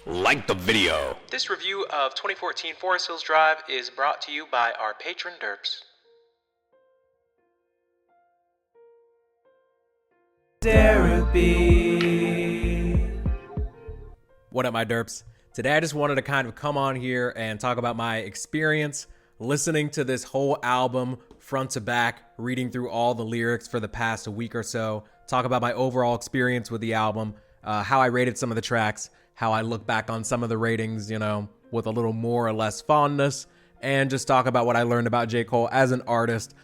like the video. This review of 2014 Forest Hills Drive is brought to you by our patron derps. Derapy. What up, my derps? Today I just wanted to kind of come on here and talk about my experience listening to this whole album front to back, reading through all the lyrics for the past week or so, talk about my overall experience with the album, how I rated some of the tracks, how I look back on some of the ratings, with a little more or less fondness, and just talk about what I learned about J. Cole as an artist,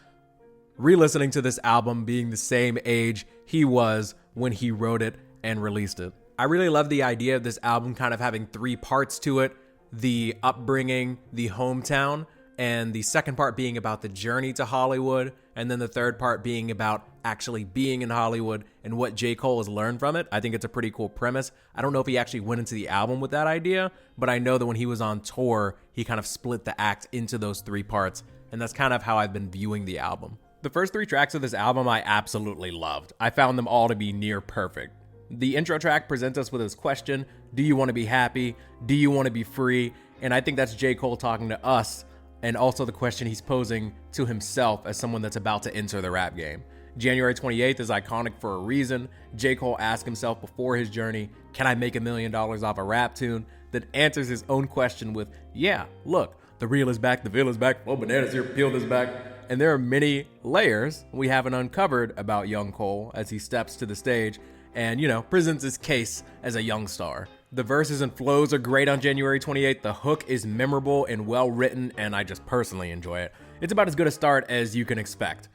re-listening to this album being the same age he was when he wrote it and released it. I really love the idea of this album kind of having three parts to it: the upbringing, the hometown, and the second part being about the journey to Hollywood, and then the third part being about actually being in Hollywood and what J. Cole has learned from it. I think it's a pretty cool premise. I don't know if he actually went into the album with that idea, but I know that when he was on tour, he kind of split the act into those three parts, and that's kind of how I've been viewing the album. The first three tracks of this album I absolutely loved. I found them all to be near perfect. The intro track presents us with this question: do you want to be happy? Do you want to be free? And I think that's J. Cole talking to us, and also the question he's posing to himself as someone that's about to enter the rap game. January 28th is iconic for a reason. J. Cole asked himself before his journey, can I make $1 million off a rap tune? That answers his own question with, yeah, look, the real is back, the veil is back, oh, bananas here, peeled is back. And there are many layers we haven't uncovered about young Cole as he steps to the stage and, presents his case as a young star. The verses and flows are great on January 28th. The hook is memorable and well written, and I just personally enjoy it. It's about as good a start as you can expect.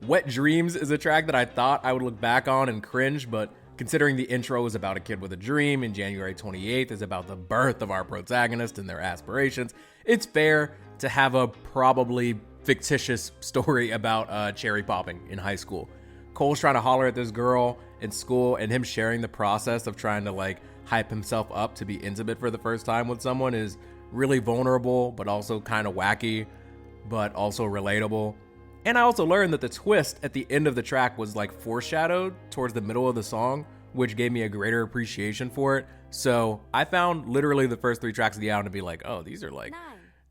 Wet Dreams is a track that I thought I would look back on and cringe, but considering the intro is about a kid with a dream and January 28th is about the birth of our protagonist and their aspirations, it's fair to have a probably fictitious story about cherry popping in high school. Cole's trying to holler at this girl in school, and him sharing the process of trying to hype himself up to be intimate for the first time with someone is really vulnerable, but also kind of wacky, but also relatable. And I also learned that the twist at the end of the track was foreshadowed towards the middle of the song, which gave me a greater appreciation for it. So I found literally the first three tracks of the album to be oh, these are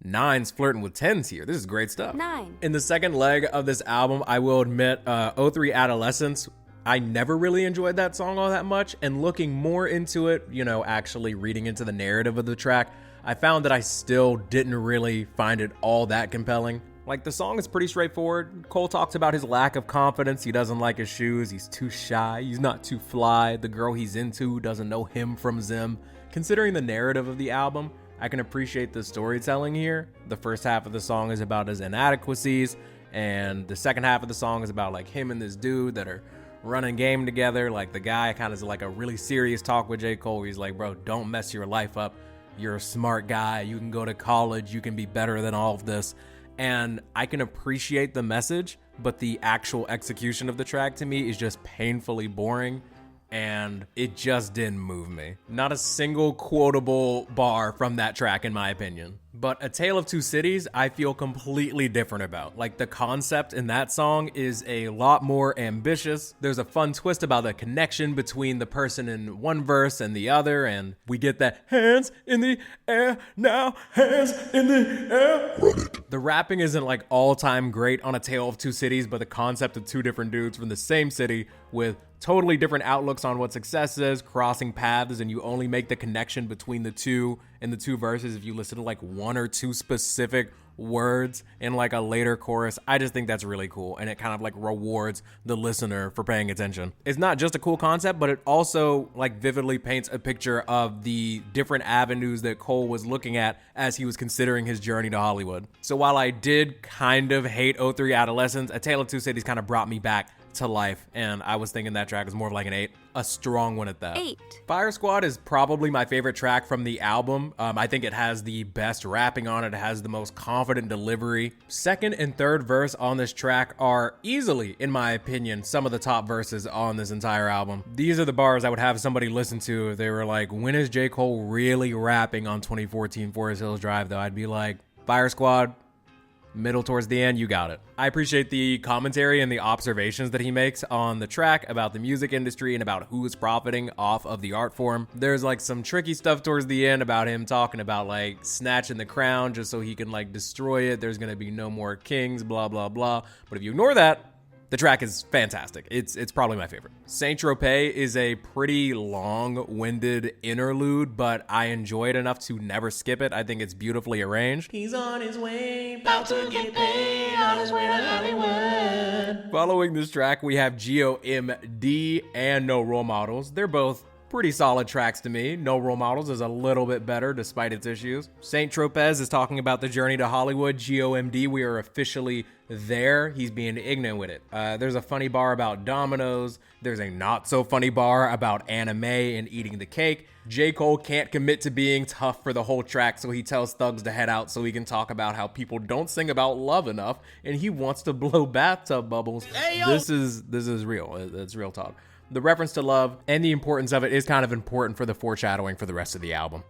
nines flirting with tens here. This is great stuff. 9. In the second leg of this album, I will admit, 03 Adolescence, I never really enjoyed that song all that much, and looking more into it, actually reading into the narrative of the track, I found that I still didn't really find it all that compelling. The song is pretty straightforward. Cole talks about his lack of confidence. He doesn't like his shoes. He's too shy. He's not too fly. The girl he's into doesn't know him from Zim. Considering the narrative of the album, I can appreciate the storytelling here. The first half of the song is about his inadequacies, and the second half of the song is about him and this dude that are running game together. The guy kind of is a really serious talk with J. Cole. He's bro, don't mess your life up. You're a smart guy. You can go to college. You can be better than all of this. And I can appreciate the message, but the actual execution of the track to me is just painfully boring, and it just didn't move me. Not a single quotable bar from that track, in my opinion. But A Tale of Two Cities, I feel completely different about. The concept in that song is a lot more ambitious. There's a fun twist about the connection between the person in one verse and the other, and we get that hands in the air now, hands in the air. Run it. The rapping isn't all-time great on A Tale of Two Cities, but the concept of two different dudes from the same city with totally different outlooks on what success is, crossing paths, and you only make the connection between the two in the two verses if you listen to one or two specific words in a later chorus. I just think that's really cool, and it kind of rewards the listener for paying attention. It's not just a cool concept, but it also vividly paints a picture of the different avenues that Cole was looking at as he was considering his journey to Hollywood. So while I did kind of hate '03 Adolescence, A Tale of Two Cities kind of brought me back to life, and I was thinking that track is more of an 8, a strong one at that. 8. Fire Squad is probably my favorite track from the album. I think it has the best rapping on it. It has the most confident delivery. Second and third verse on this track are easily, in my opinion, some of the top verses on this entire album. These are the bars I would have somebody listen to if they were when is J. Cole really rapping on 2014 Forest Hills Drive, though? I'd be Fire Squad, Middle towards the end, you got it. I appreciate the commentary and the observations that he makes on the track about the music industry and about who is profiting off of the art form. There's like some tricky stuff towards the end about him talking about like snatching the crown just so he can like destroy it. There's gonna be no more kings, blah, blah, blah. But if you ignore that, the track is fantastic. It's probably my favorite. Saint Tropez is a pretty long-winded interlude, but I enjoy it enough to never skip it. I think it's beautifully arranged. He's on his way, about to get paid, on his way to Hollywood. Following this track, we have GOMD and No Role Models. They're both pretty solid tracks to me. No Role Models is a little bit better despite its issues. Saint Tropez is talking about the journey to Hollywood. GOMD, we are officially there. He's being ignorant with it. There's a funny bar about dominoes. There's a not so funny bar about anime and eating the cake. J. Cole can't commit to being tough for the whole track, so he tells thugs to head out so he can talk about how people don't sing about love enough, and he wants to blow bathtub bubbles. Hey, this is real. It's real talk. The reference to love and the importance of it is kind of important for the foreshadowing for the rest of the album.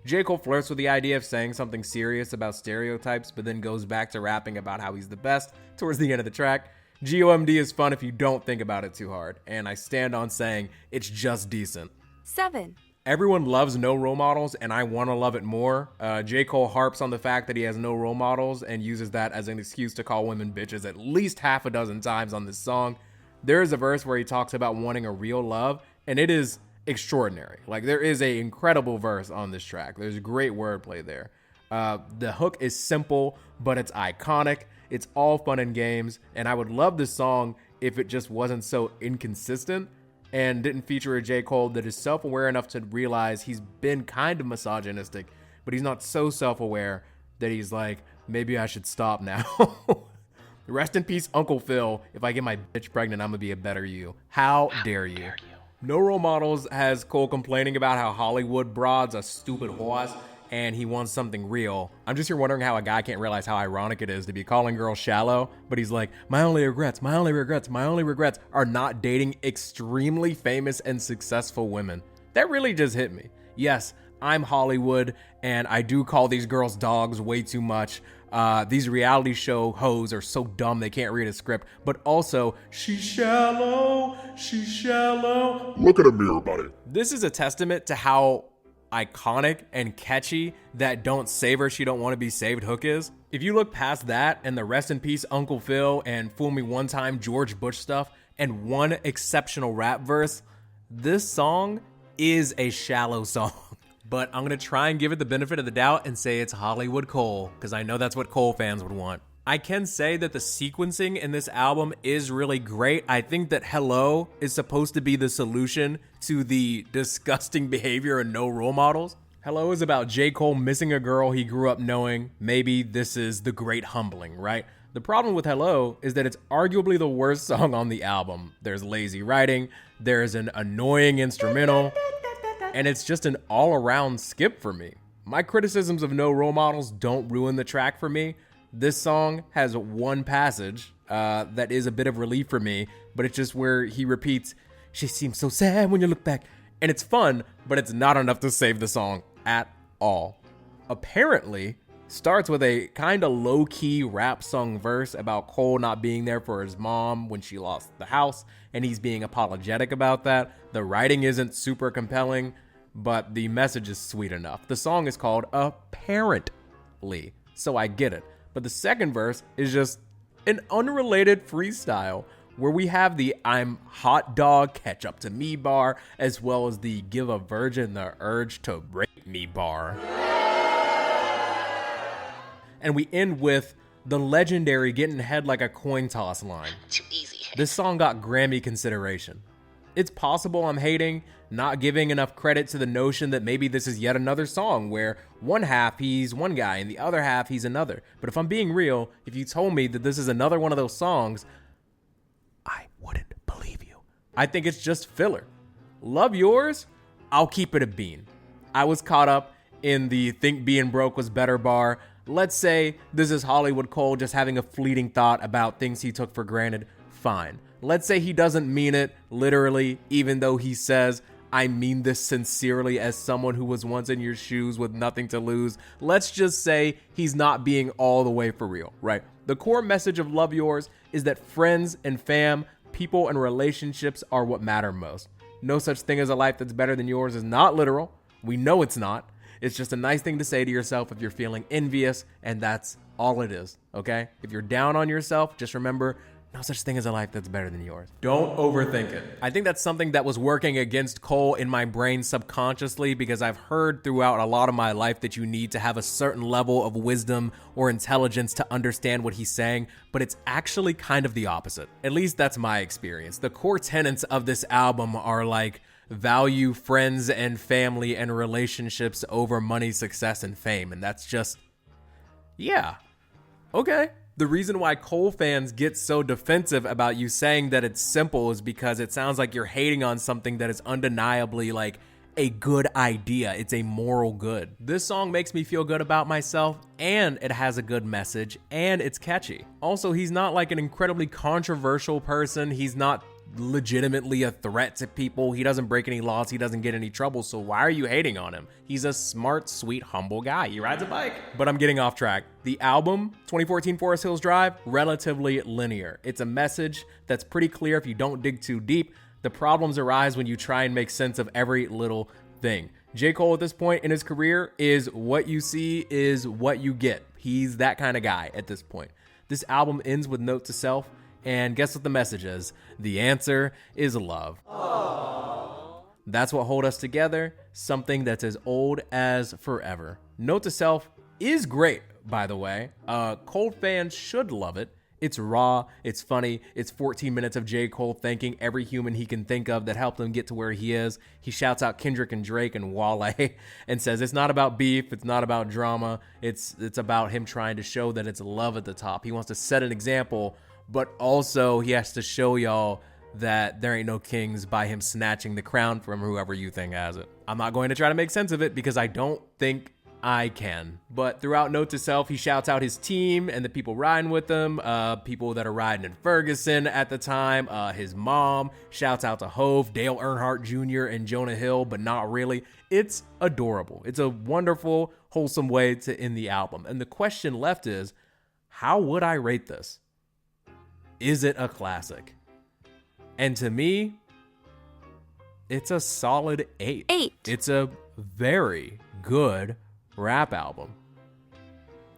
J. Cole flirts with the idea of saying something serious about stereotypes, but then goes back to rapping about how he's the best towards the end of the track. GOMD is fun if you don't think about it too hard, and I stand on saying it's just decent. 7. Everyone loves No Role Models, and I want to love it more. J. Cole harps on the fact that he has no role models and uses that as an excuse to call women bitches at least half a dozen times on this song. There is a verse where he talks about wanting a real love, and it is extraordinary. Like, there is an incredible verse on this track. There's great wordplay there. The hook is simple, but it's iconic. It's all fun and games, and I would love this song if it just wasn't so inconsistent and didn't feature a J. Cole that is self-aware enough to realize he's been kind of misogynistic, but he's not so self-aware that he's like, maybe I should stop now. Rest in peace, Uncle Phil. If I get my bitch pregnant, I'm gonna be a better you. How dare you? No Role Models has Cole complaining about how Hollywood broad's a stupid horse and he wants something real. I'm just here wondering how a guy can't realize how ironic it is to be calling girls shallow, but he's like, my only regrets are not dating extremely famous and successful women. That really just hit me. Yes, I'm Hollywood, and I do call these girls dogs way too much. These reality show hoes are so dumb they can't read a script, but also, she's shallow. Look at a mirror, buddy. This is a testament to how iconic and catchy that "Don't Save Her, She Don't Want to Be Saved" hook is. If you look past that and the rest in peace Uncle Phil and fool me one time George Bush stuff and one exceptional rap verse, this song is a shallow song. But I'm going to try and give it the benefit of the doubt and say it's Hollywood Cole, because I know that's what Cole fans would want. I can say that the sequencing in this album is really great. I think that Hello is supposed to be the solution to the disgusting behavior in No Role Models. Hello is about J. Cole missing a girl he grew up knowing. Maybe this is the great humbling, right? The problem with Hello is that it's arguably the worst song on the album. There's lazy writing, there's an annoying instrumental, and it's just an all-around skip for me. My criticisms of No Role Models don't ruin the track for me. This song has one passage that is a bit of relief for me, but it's just where he repeats, "She seems so sad when you look back." And it's fun, but it's not enough to save the song at all. Apparently, starts with a kind of low-key rap song verse about Cole not being there for his mom when she lost the house, and he's being apologetic about that. The writing isn't super compelling, but the message is sweet enough. The song is called Apparently, so I get it. But the second verse is just an unrelated freestyle where we have the "I'm hot dog, catch up to me" bar, as well as the "give a virgin the urge to rape me" bar. And we end with the legendary "getting head like a coin toss" line. Too easy. This song got Grammy consideration. It's possible I'm hating, not giving enough credit to the notion that maybe this is yet another song where one half he's one guy and the other half he's another. But if I'm being real, if you told me that this is another one of those songs, I wouldn't believe you. I think it's just filler. Love Yours, I'll keep it a bean. I was caught up in the think being broke was better bar. Let's say this is Hollywood Cole just having a fleeting thought about things he took for granted. Fine. Let's say he doesn't mean it literally, even though he says, I mean this sincerely as someone who was once in your shoes with nothing to lose. Let's just say he's not being all the way for real, right? The core message of Love Yours is that friends and fam, people and relationships are what matter most. No such thing as a life that's better than yours is not literal. We know it's not. It's just a nice thing to say to yourself if you're feeling envious, and that's all it is, okay? If you're down on yourself, just remember, no such thing as a life that's better than yours. Don't overthink it. I think that's something that was working against Cole in my brain subconsciously, because I've heard throughout a lot of my life that you need to have a certain level of wisdom or intelligence to understand what he's saying, but it's actually kind of the opposite. At least that's my experience. The core tenets of this album are like, value friends and family and relationships over money, success, and fame. And that's just, yeah, okay. The reason why Cole fans get so defensive about you saying that it's simple is because it sounds like you're hating on something that is undeniably like a good idea. It's a moral good. This song makes me feel good about myself, and it has a good message, and it's catchy. Also, he's not like an incredibly controversial person. He's not legitimately a threat to people. He doesn't break any laws. He doesn't get any trouble. So why are you hating on him? He's a smart, sweet, humble guy. He rides a bike. But I'm getting off track. The album, 2014 Forest Hills Drive, relatively linear. It's a message that's pretty clear if you don't dig too deep. The problems arise when you try and make sense of every little thing. J. Cole at this point in his career is what you see is what you get. He's that kind of guy at this point. This album ends with Note to Self. And guess what the message is? The answer is love. Aww. That's what holds us together, something that's as old as forever. Note to Self is great, by the way. Cole fans should love it. It's raw, it's funny, it's 14 minutes of J. Cole thanking every human he can think of that helped him get to where he is. He shouts out Kendrick and Drake and Wale and says it's not about beef, it's not about drama, it's about him trying to show that it's love at the top. He wants to set an example, but also he has to show y'all that there ain't no kings by him snatching the crown from whoever you think has it. I'm not going to try to make sense of it because I don't think I can. But throughout Note to Self, he shouts out his team and the people riding with him, people that are riding in Ferguson at the time, his mom, shouts out to Hove, Dale Earnhardt Jr., and Jonah Hill, but not really. It's adorable. It's a wonderful, wholesome way to end the album. And the question left is, how would I rate this? Is it a classic? And to me, it's a solid 8. 8. It's a very good rap album.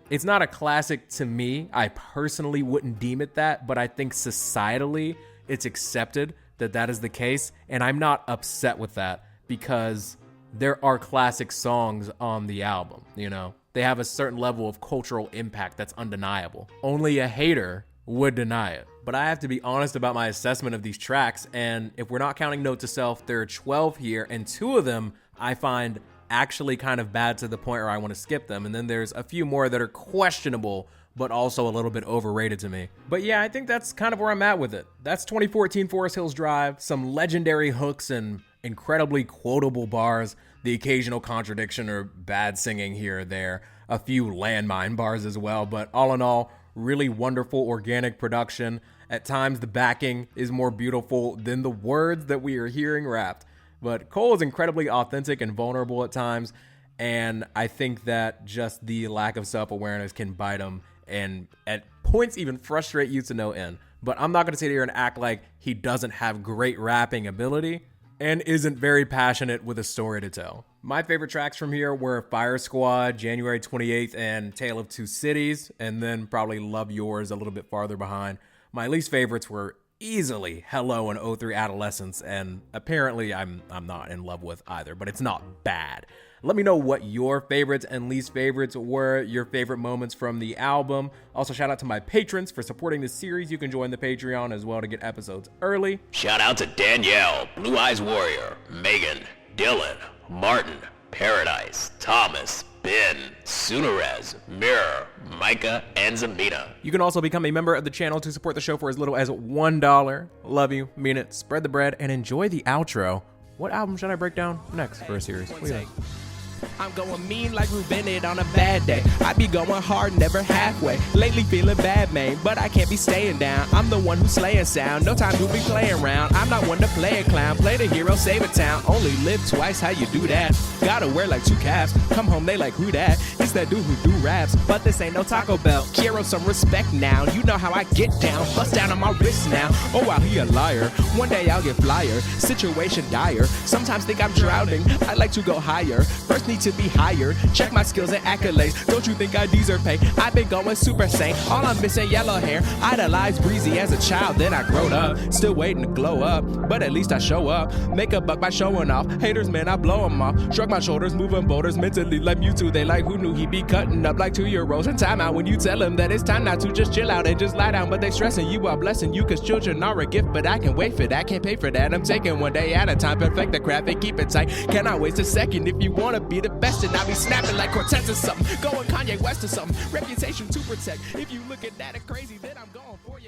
It's not a classic to me. I personally wouldn't deem it that, but I think societally it's accepted that that is the case. And I'm not upset with that because there are classic songs on the album, you know? They have a certain level of cultural impact that's undeniable. Only a hater would deny it. But I have to be honest about my assessment of these tracks, and if we're not counting Note to Self, there are 12 here, and 2 of them I find actually kind of bad to the point where I want to skip them, and then there's a few more that are questionable, but also a little bit overrated to me. But yeah, I think that's kind of where I'm at with it. That's 2014 Forest Hills Drive, some legendary hooks and incredibly quotable bars, the occasional contradiction or bad singing here or there, a few landmine bars as well, but all in all, really wonderful organic production. At times, the backing is more beautiful than the words that we are hearing rapped. But Cole is incredibly authentic and vulnerable at times, and I think that just the lack of self-awareness can bite him and at points even frustrate you to no end. But I'm not going to sit here and act like he doesn't have great rapping ability and isn't very passionate with a story to tell. My favorite tracks from here were Fire Squad, January 28th, and Tale of Two Cities, and then probably Love Yours a little bit farther behind. My least favorites were easily Hello and 03 Adolescence, and apparently I'm not in love with either, but it's not bad. Let me know what your favorites and least favorites were, your favorite moments from the album. Also, shout out to my patrons for supporting this series. You can join the Patreon as well to get episodes early. Shout out to Danielle, Blue Eyes Warrior, Megan, Dylan, Martin, Paradise, Thomas, Ben, Sunarez, Mirror, Micah, and Zamina. You can also become a member of the channel to support the show for as little as $1. Love you, mean it, spread the bread, and enjoy the outro. What album should I break down next for a series? I'm going mean like Rubenid on a bad day. I be going hard, never halfway. Lately feeling bad, man, but I can't be staying down. I'm the one who's slaying sound, no time to be playing around. I'm not one to play a clown, play the hero, save a town. Only live twice, how you do that? Gotta wear like 2 caps, come home, they like, who that? It's that dude who do raps, but this ain't no Taco Bell. Kiro, some respect now, you know how I get down. Bust down on my wrist now, oh wow, he a liar. One day I'll get flyer, situation dire. Sometimes think I'm drowning, I like to go higher. First need to be hired, check my skills and accolades. Don't you think I deserve pay? I've been going super sane, all I'm missing yellow hair. Idolized Breezy as a child, then I growed up. Still waiting to glow up, but at least I show up. Make a buck by showing off, haters man I blow them off. Shrug my shoulders, moving boulders, mentally like Mewtwo. They like who knew he be cutting up like 2-year-olds in timeout. When you tell them that it's time now to just chill out and just lie down. But they stressing you while blessing you, cause children are a gift. But I can wait for that, can't pay for that. I'm taking one day at a time, perfect the craft and keep it tight. Cannot waste a second if you wanna be the best. And I'll be snapping like Cortez or something, going Kanye West or something. Reputation to protect, if you look at that crazy, then I'm going for you.